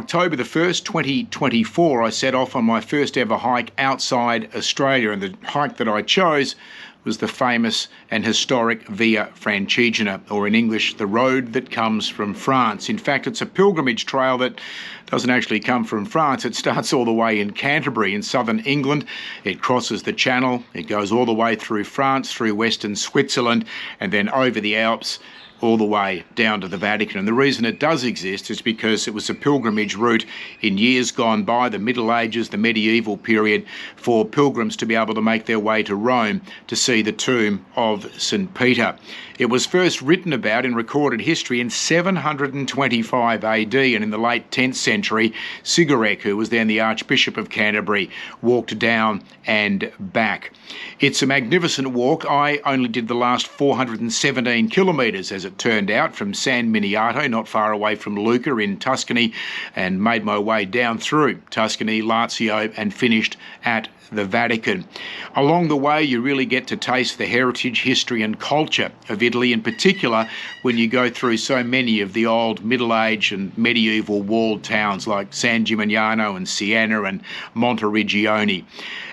October the 1st, 2024, I set off on my first ever hike outside Australia, and the hike that I chose was the famous and historic Via Francigena, or in English, the road that comes from France. In fact, it's a pilgrimage trail that doesn't actually come from France. It starts all the way in Canterbury in southern England. It crosses the Channel. It goes all the way through France, through western Switzerland, and then over the Alps, all the way down to the Vatican. And the reason it does exist is because it was a pilgrimage route in years gone by, the Middle Ages, the medieval period, for pilgrims to be able to make their way to Rome to see the tomb of St. Peter. It was first written about in recorded history in 725 AD, and in the late 10th century, Sigurek, who was then the Archbishop of Canterbury, walked down and back. It's a magnificent walk. I only did the last 417 kilometres, as it turned out, from San Miniato, not far away from Lucca in Tuscany, and made my way down through Tuscany, Lazio, and finished at the Vatican. Along the way, you really get to taste the heritage, history and culture of Italy, in particular when you go through so many of the old Middle Age and medieval walled towns like San Gimignano and Siena and Monteriggioni.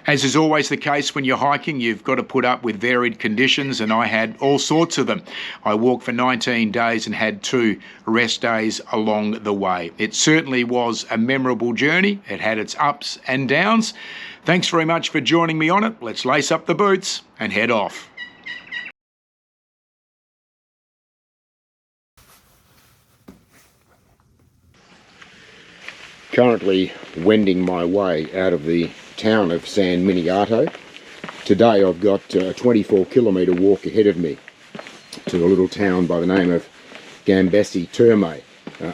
As is always the case when you're hiking, you've got to put up with varied conditions, and I had all sorts of them. I walked for 19 days and had 2 rest days along the way. It certainly was a memorable journey. It had its ups and downs. Thanks very much for joining me on it. Let's lace up the boots and head off. Currently wending my way out of the town of San Miniato. Today I've got a 24-kilometre walk ahead of me to a little town by the name of Gambassi.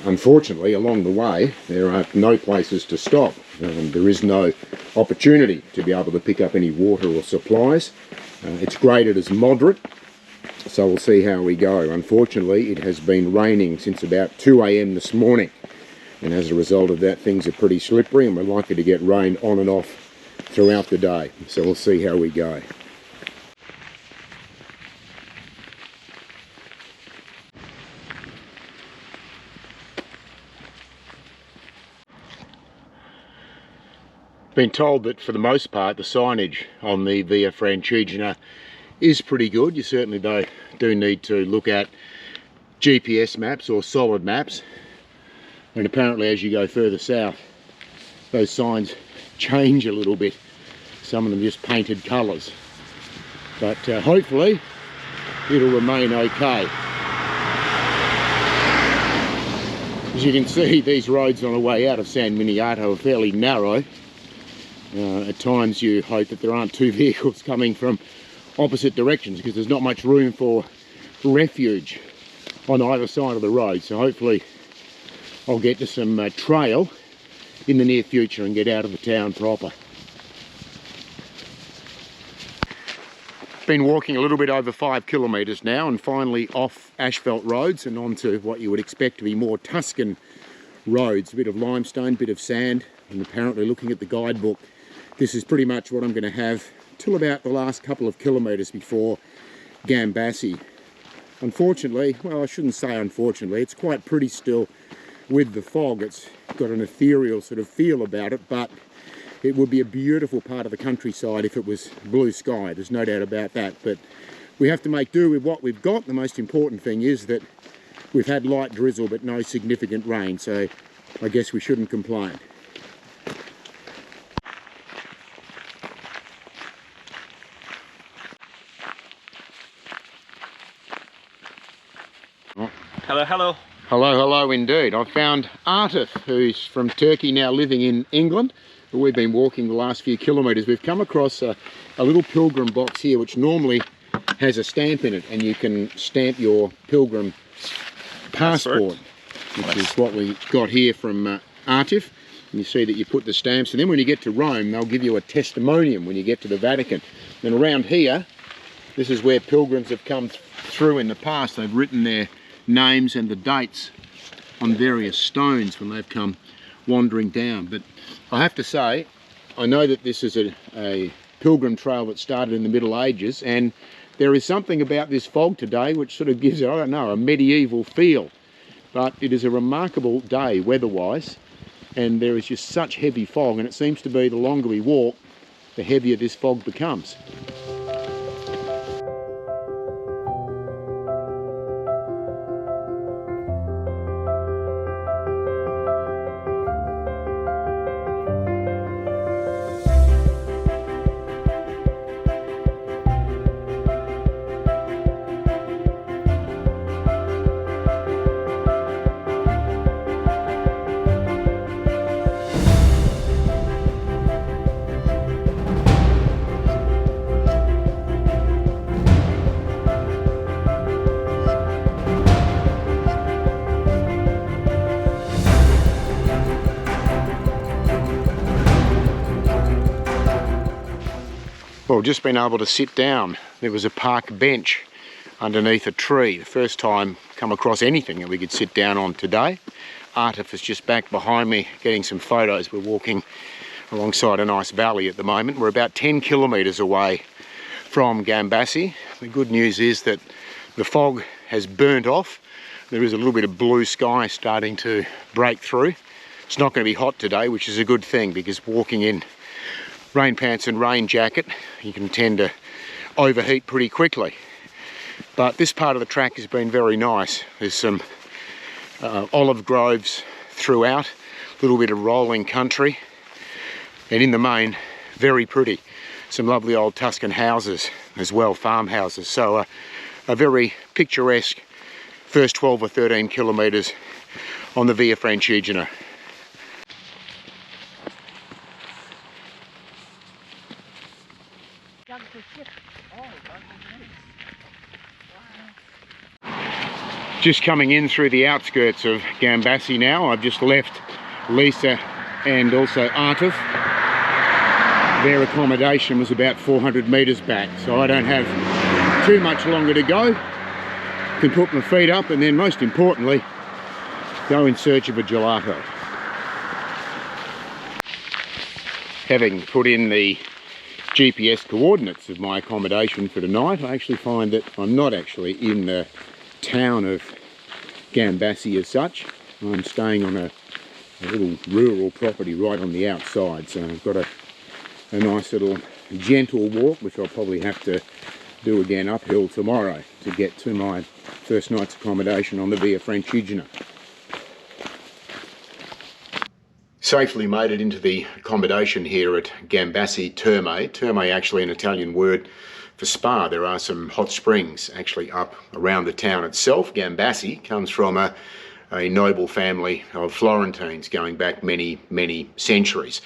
Unfortunately, along the way there are no places to stop. There is no opportunity to be able to pick up any water or supplies. It's graded as moderate, so we'll see how we go. Unfortunately, it has been raining since about 2 AM this morning, and as a result of that, things are pretty slippery, and we're likely to get rain on and off throughout the day, so we'll see how we go. Been told that for the most part the signage on the Via Francigena is pretty good. You certainly do need to look at GPS maps or solid maps, and apparently as you go further south those signs change a little bit. Some of them just painted colours, but hopefully it'll remain okay. As you can see, these roads on the way out of San Miniato are fairly narrow. At times you hope that there aren't 2 vehicles coming from opposite directions, because there's not much room for refuge on either side of the road. So hopefully I'll get to some trail in the near future and get out of the town proper. Been walking a little bit over 5 kilometres now, and finally off asphalt roads and onto what you would expect to be more Tuscan roads. A bit of limestone, bit of sand, and apparently looking at the guidebook, this is pretty much what I'm going to have till about the last couple of kilometres before Gambassi. Unfortunately, well, I shouldn't say unfortunately, it's quite pretty still with the fog. It's got an ethereal sort of feel about it, but it would be a beautiful part of the countryside if it was blue sky. There's no doubt about that, but we have to make do with what we've got. The most important thing is that we've had light drizzle but no significant rain, so I guess we shouldn't complain. Hello, hello. Hello, hello indeed. I've found Artif, who's from Turkey, now living in England. We've been walking the last few kilometres. We've come across a little pilgrim box here which normally has a stamp in it, and you can stamp your pilgrim passport, which is what we got here from Artif. And you see that you put the stamps, and then when you get to Rome they'll give you a testimonium when you get to the Vatican. And around here, this is where pilgrims have come through in the past. They've written their names and the dates on various stones when they've come wandering down. But I have to say, I know that this is a pilgrim trail that started in the Middle Ages, and there is something about this fog today which sort of gives it, I don't know, a medieval feel. But it is a remarkable day weather-wise, and there is just such heavy fog, and it seems to be the longer we walk, the heavier this fog becomes. Well, just been able to sit down. There was a park bench underneath a tree. The first time come across anything that we could sit down on today. Artif is just back behind me getting some photos. We're walking alongside a nice valley at the moment. We're about 10 kilometres away from Gambassi. The good news is that the fog has burnt off. There is a little bit of blue sky starting to break through. It's not going to be hot today, which is a good thing, because walking in rain pants and rain jacket, you can tend to overheat pretty quickly. But this part of the track has been very nice. There's some olive groves throughout, a little bit of rolling country, and in the main, very pretty. Some lovely old Tuscan houses as well, farmhouses. So a very picturesque first 12 or 13 kilometres on the Via Francigena. Just coming in through the outskirts of Gambassi now. I've just left Lisa and also Artif. Their accommodation was about 400 metres back, so I don't have too much longer to go. Can put my feet up and then, most importantly, go in search of a gelato. Having put in the GPS coordinates of my accommodation for tonight, I actually find that I'm not actually in the town of Gambassi as such. I'm staying on a little rural property right on the outside, so I've got a nice little gentle walk, which I'll probably have to do again uphill tomorrow to get to my first night's accommodation on the Via Francigena. Safely made it into the accommodation here at Gambassi Terme. Terme actually an Italian word for spa. There are some hot springs actually up around the town itself. Gambassi comes from a noble family of Florentines going back many centuries.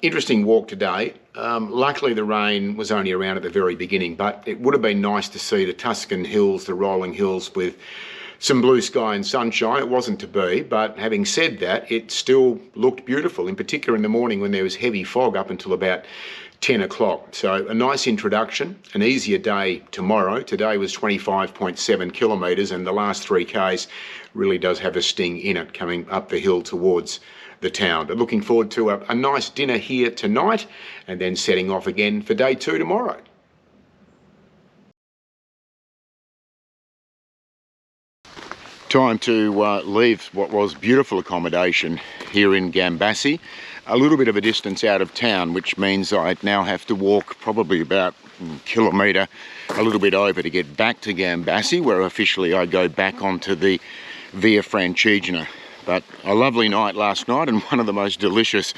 Interesting walk today. Luckily the rain was only around at the very beginning, but it would have been nice to see the Tuscan hills, the rolling hills with some blue sky and sunshine. It wasn't to be, but having said that, it still looked beautiful, in particular in the morning when there was heavy fog up until about 10 o'clock. So a nice introduction, an easier day tomorrow. Today was 25.7 kilometres, and the last 3Ks really does have a sting in it coming up the hill towards the town. But looking forward to a nice dinner here tonight and then setting off again for day 2 tomorrow. Time to leave what was beautiful accommodation here in Gambassi. A little bit of a distance out of town, which means I now have to walk probably about a kilometre, a little bit over, to get back to Gambassi, where officially I go back onto the Via Francigena. But a lovely night last night, and one of the most delicious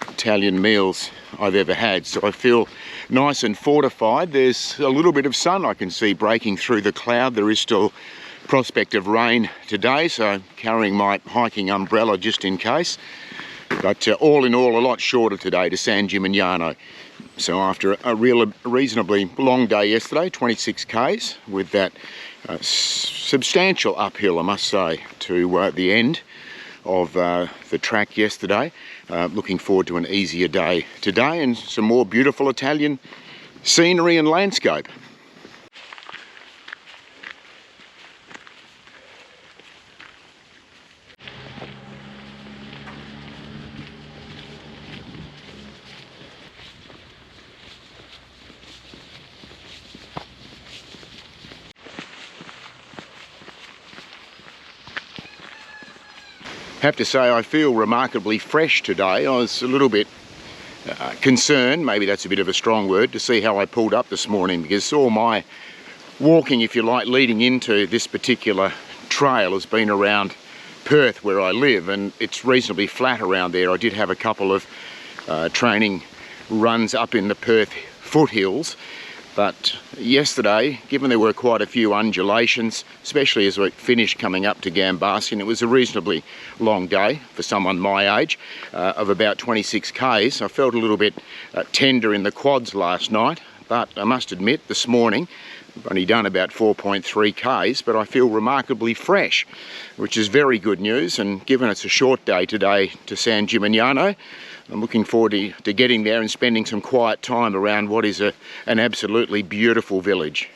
Italian meals I've ever had. So I feel nice and fortified. There's a little bit of sun I can see breaking through the cloud. There is still prospect of rain today, so I'm carrying my hiking umbrella just in case. But all in all, a lot shorter today to San Gimignano. So after a reasonably long day yesterday, 26 Ks, with that substantial uphill, I must say, to the end of the track yesterday. Looking forward to an easier day today and some more beautiful Italian scenery and landscape. Have to say I feel remarkably fresh today. I was a little bit concerned, maybe that's a bit of a strong word, to see how I pulled up this morning, because all my walking, if you like, leading into this particular trail has been around Perth where I live, and it's reasonably flat around there. I did have a couple of training runs up in the Perth foothills, but yesterday, given there were quite a few undulations, especially as we finished coming up to Gambassi, and it was a reasonably long day for someone my age, of about 26 k's, I felt a little bit tender in the quads last night, but I must admit this morning I've only done about 4.3 k's, but I feel remarkably fresh, which is very good news. And given it's a short day today to San Gimignano, I'm looking forward to getting there and spending some quiet time around what is an absolutely beautiful village.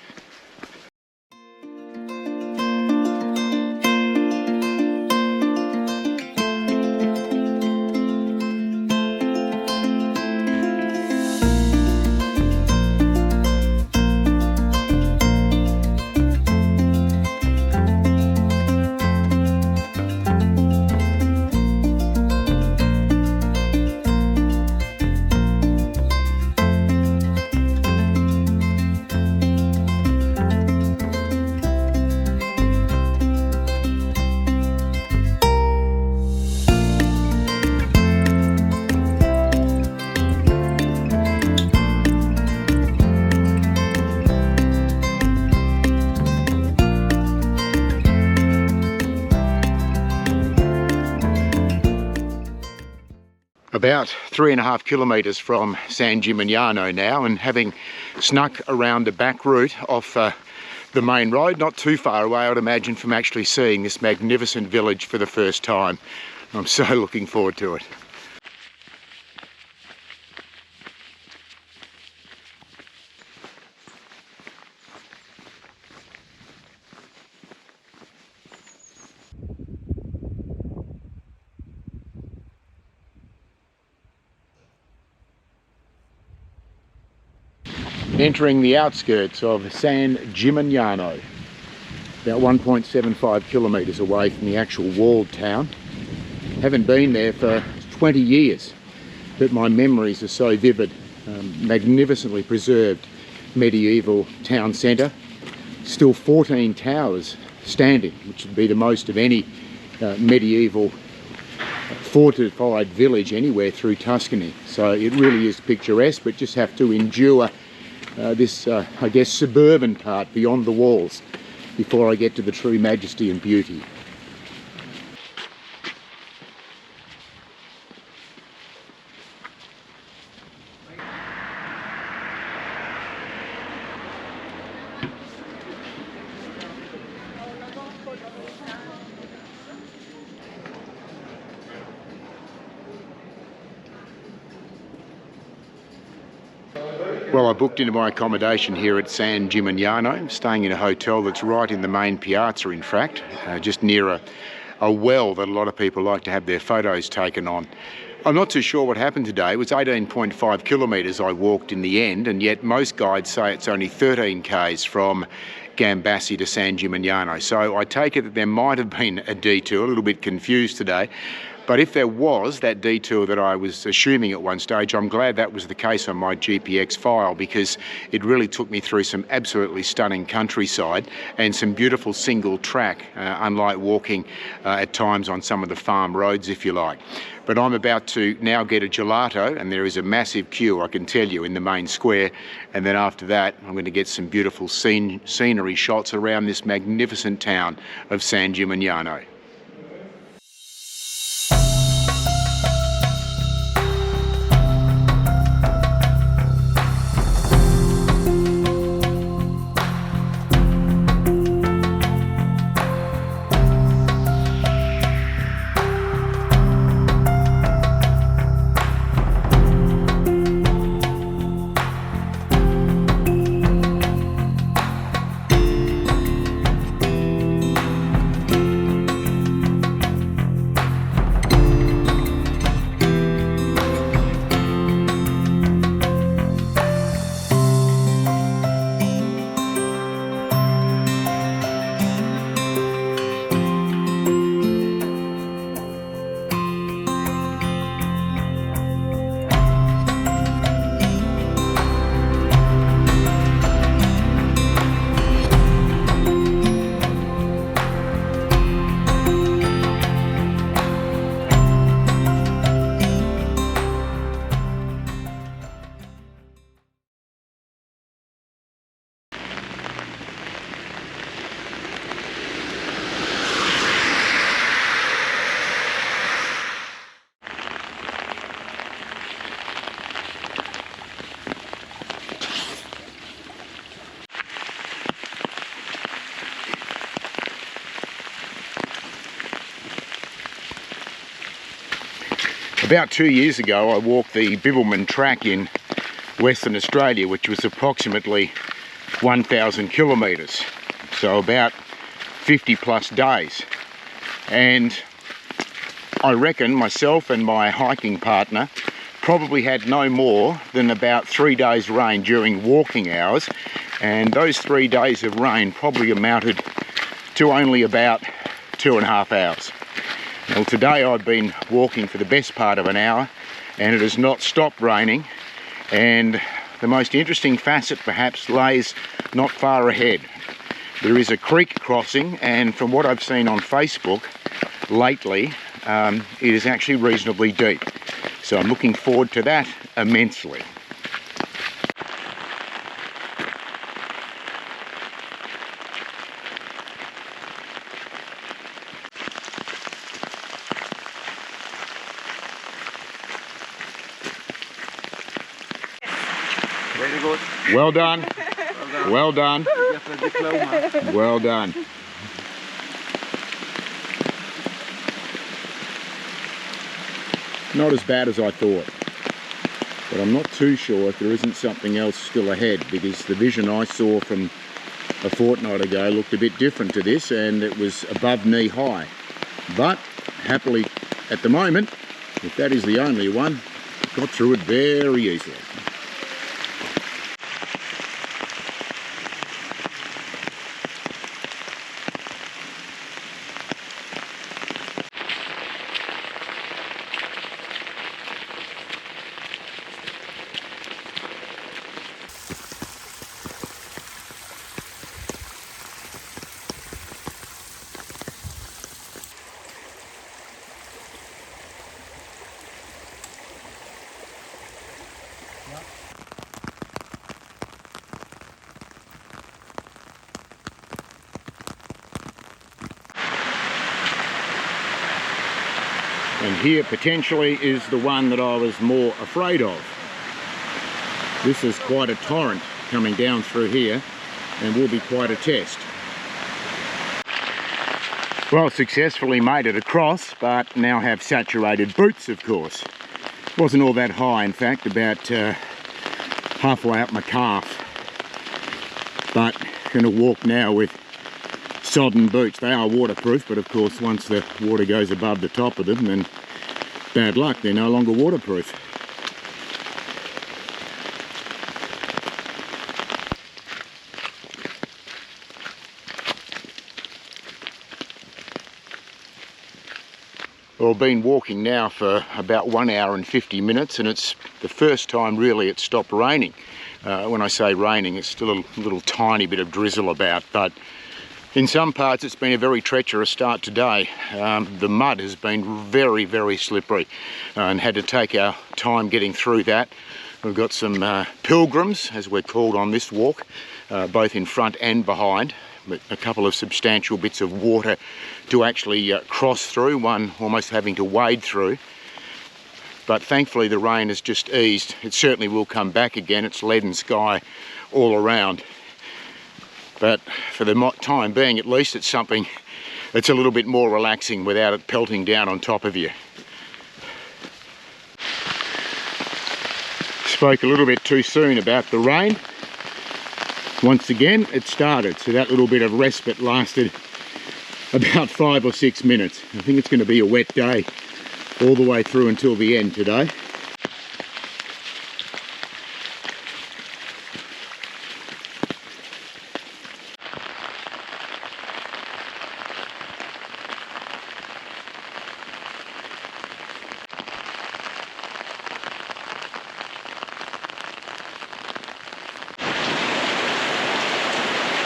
About 3.5 kilometres from San Gimignano now, and having snuck around the back route off the main road, not too far away, I would imagine, from actually seeing this magnificent village for the first time. I'm so looking forward to it. Entering the outskirts of San Gimignano, about 1.75 kilometres away from the actual walled town. Haven't been there for 20 years, but my memories are so vivid. Magnificently preserved medieval town centre, still 14 towers standing, which would be the most of any medieval fortified village anywhere through Tuscany. So it really is picturesque, but just have to endure this, I guess, suburban part beyond the walls before I get to the true majesty and beauty. Well, I booked into my accommodation here at San Gimignano, staying in a hotel that's right in the main piazza, in fact, just near a well that a lot of people like to have their photos taken on. I'm not too sure what happened today. It was 18.5 kilometres I walked in the end, and yet most guides say it's only 13 k's from Gambassi to San Gimignano. So I take it that there might have been a detour, a little bit confused today. But if there was that detour that I was assuming at one stage, I'm glad that was the case on my GPX file, because it really took me through some absolutely stunning countryside and some beautiful single track, unlike walking at times on some of the farm roads, if you like. But I'm about to now get a gelato, and there is a massive queue, I can tell you, in the main square. And then after that, I'm going to get some beautiful scenery shots around this magnificent town of San Gimignano. About 2 years ago I walked the Bibbulmun track in Western Australia, which was approximately 1,000 kilometres, so about 50 plus days, and I reckon myself and my hiking partner probably had no more than about 3 days rain during walking hours, and those 3 days of rain probably amounted to only about 2.5 hours. Well, today I've been walking for the best part of an hour and it has not stopped raining, and the most interesting facet perhaps lays not far ahead. There is a creek crossing, and from what I've seen on Facebook lately, it is actually reasonably deep. So I'm looking forward to that immensely. Very good. Well done. Well done. You get the diploma. Well done. Not as bad as I thought, but I'm not too sure if there isn't something else still ahead, because the vision I saw from a fortnight ago looked a bit different to this, and it was above knee high. But happily at the moment, if that is the only one, got through it very easily. And here potentially is the one that I was more afraid of. This is quite a torrent coming down through here and will be quite a test. Well, successfully made it across, but now have saturated boots, of course. Wasn't all that high, in fact, about halfway up my calf. But going to walk now with sodden boots. They are waterproof, but of course once the water goes above the top of them, then bad luck, they're no longer waterproof. Well, I've been walking now for about 1 hour and 50 minutes, and it's the first time really it stopped raining. When I say raining, it's still a little tiny bit of drizzle about, but in some parts it's been a very treacherous start today. The mud has been very, very slippery and had to take our time getting through that. We've got some pilgrims, as we're called on this walk, both in front and behind, but a couple of substantial bits of water to actually cross through, one almost having to wade through. But thankfully the rain has just eased. It certainly will come back again. It's leaden sky all around. But for the time being, at least, it's something that's a little bit more relaxing without it pelting down on top of you. Spoke a little bit too soon about the rain. Once again, it started, so that little bit of respite lasted about 5 or 6 minutes. I think it's going to be a wet day all the way through until the end today.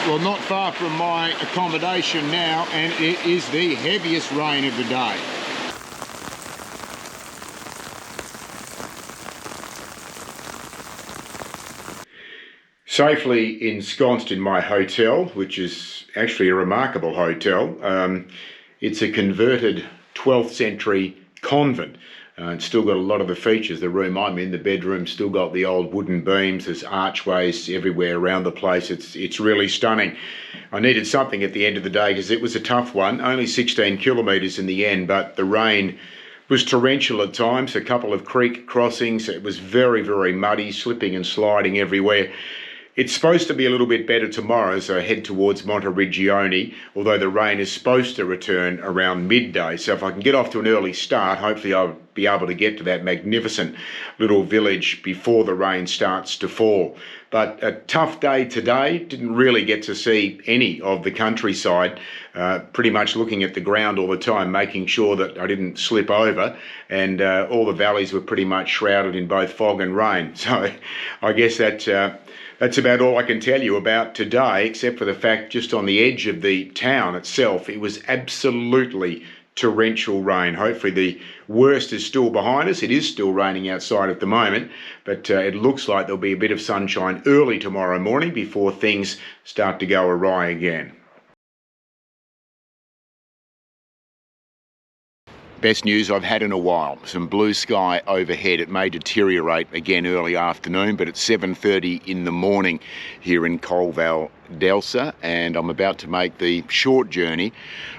Well, not far from my accommodation now, and it is the heaviest rain of the day. Safely ensconced in my hotel, which is actually a remarkable hotel. It's a converted 12th century convent. It's still got a lot of the features. The room I'm in, the bedroom, still got the old wooden beams. There's archways everywhere around the place. It's really stunning. I needed something at the end of the day because it was a tough one. Only 16 kilometres in the end, but the rain was torrential at times, a couple of creek crossings. It was very, very muddy, slipping and sliding everywhere. It's supposed to be a little bit better tomorrow as I head towards Monteriggioni, although the rain is supposed to return around midday. So if I can get off to an early start, hopefully I'll be able to get to that magnificent little village before the rain starts to fall. But a tough day today. Didn't really get to see any of the countryside. Pretty much looking at the ground all the time, making sure that I didn't slip over, and all the valleys were pretty much shrouded in both fog and rain. So I guess that's about all I can tell you about today, except for the fact just on the edge of the town itself, it was absolutely torrential rain. Hopefully the worst is still behind us. It is still raining outside at the moment, but it looks like there'll be a bit of sunshine early tomorrow morning before things start to go awry again. Best news I've had in a while. Some blue sky overhead. It may deteriorate again early afternoon, but it's 7:30 in the morning here in Colle d'Elsa, and I'm about to make the short journey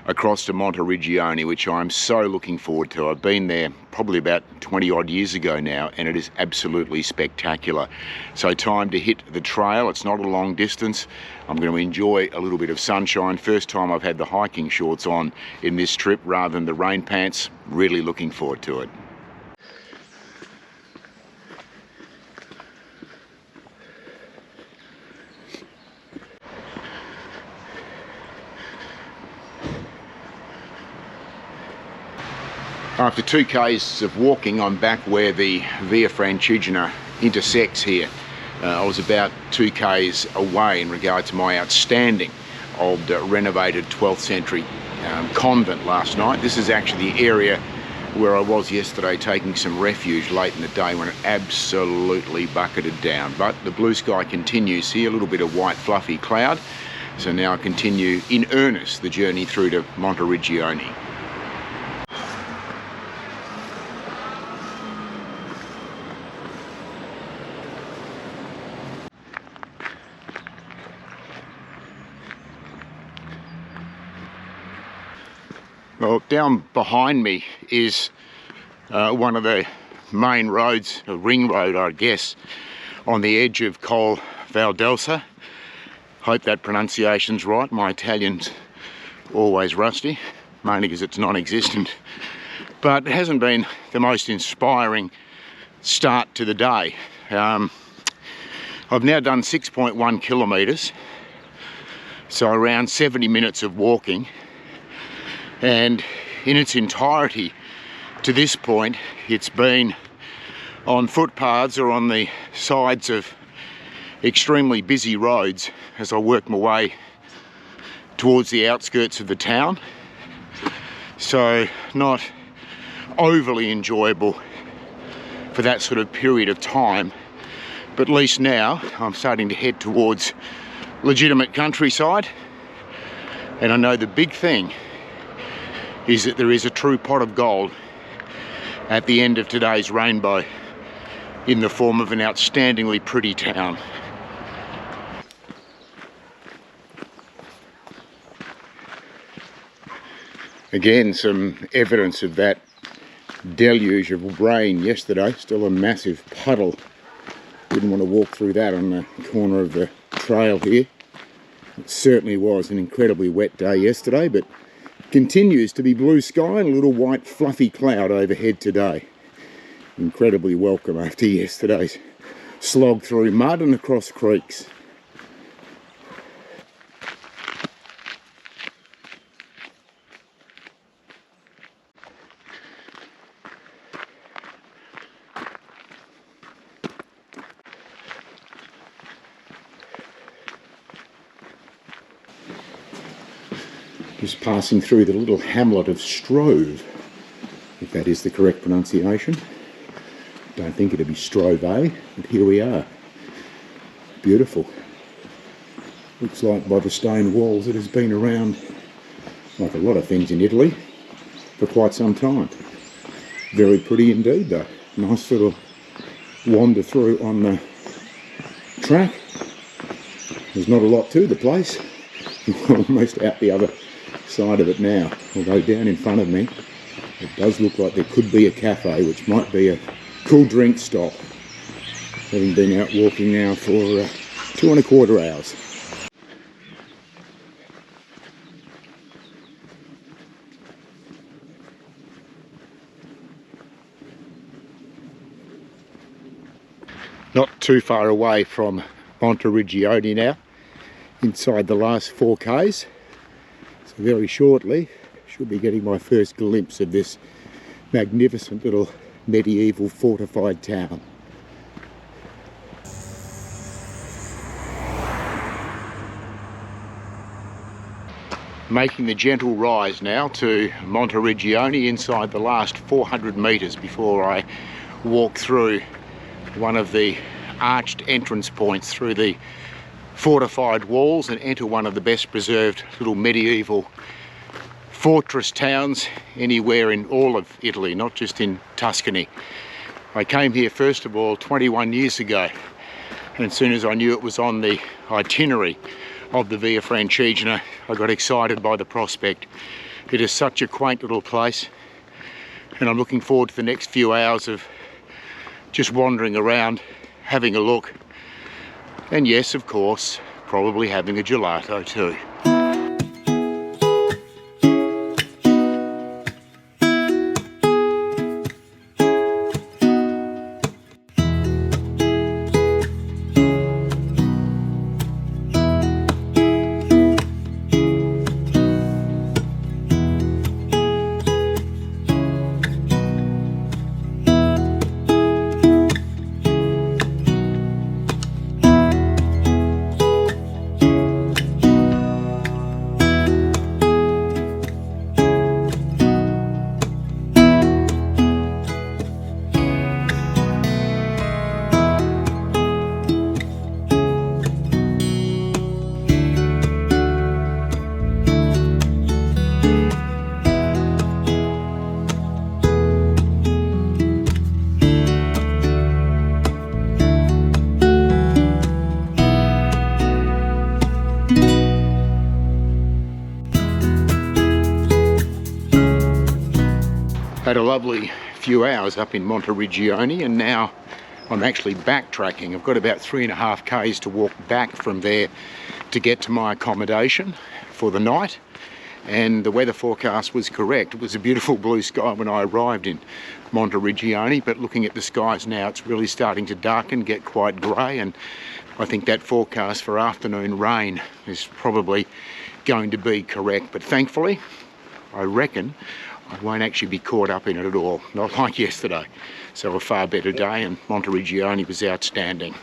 across to Monteriggioni, which I'm so looking forward to. I've been there probably about 20 odd years ago now, and it is absolutely spectacular. So time to hit the trail. It's not a long distance. I'm going to enjoy a little bit of sunshine. First time I've had the hiking shorts on in this trip rather than the rain pants. Really looking forward to it. After 2 k's of walking, I'm back where the Via Francigena intersects here. I was about 2 k's away in regard to my outstanding old renovated 12th century convent last night. This is actually the area where I was yesterday taking some refuge late in the day when it absolutely bucketed down. But the blue sky continues here, a little bit of white fluffy cloud. So now I continue in earnest the journey through to Monteriggioni. Well, down behind me is one of the main roads, a ring road I guess, on the edge of Colle d'Elsa. Hope that pronunciation's right. My Italian's always rusty, mainly because it's non-existent. But it hasn't been the most inspiring start to the day. I've now done 6.1 kilometres, so around 70 minutes of walking. And in its entirety to this point, it's been on footpaths or on the sides of extremely busy roads as I work my way towards the outskirts of the town. So not overly enjoyable for that sort of period of time, but at least now I'm starting to head towards legitimate countryside, and I know the big thing is that there is a true pot of gold at the end of today's rainbow in the form of an outstandingly pretty town. Again, some evidence of that deluge of rain yesterday. Still a massive puddle. Didn't want to walk through that on the corner of the trail here. It certainly was an incredibly wet day yesterday, but continues to be blue sky and a little white fluffy cloud overhead today. Incredibly welcome after yesterday's slog through mud and across creeks. Just passing through the little hamlet of Strove, if that is the correct pronunciation. Don't think it'd be Strove, but here we are. Beautiful. Looks like by the stone walls it has been around, like a lot of things in Italy, for quite some time. Very pretty indeed though. Nice little wander through on the track. There's not a lot to the place. We're almost out the other side of it now, although down in front of me It does look like there could be a cafe, which might be a cool drink stop. Having been out walking now for 2¼ hours. Not too far away from Monteriggioni now, inside the last 4 k's. So very shortly should be getting my first glimpse of this magnificent little medieval fortified town. Making the gentle rise now to Monteriggioni, inside the last 400 metres before I walk through one of the arched entrance points through the fortified walls and enter one of the best preserved little medieval fortress towns anywhere in all of Italy, not just in Tuscany. I came here first of all 21 years ago, and as soon as I knew it was on the itinerary of the Via Francigena, I got excited by the prospect. It is such a quaint little place, and I'm looking forward to the next few hours of just wandering around, having a look, and yes, of course, probably having a gelato too. Had a lovely few hours up in Monteriggioni, and now I'm actually backtracking. I've got about 3½ k's to walk back from there to get to my accommodation for the night, and the weather forecast was correct. It was a beautiful blue sky when I arrived in Monteriggioni, but looking at the skies now, it's really starting to darken, get quite grey, and I think that forecast for afternoon rain is probably going to be correct. But thankfully, I reckon I won't actually be caught up in it at all, not like yesterday. So a far better day, and Monteriggioni was outstanding.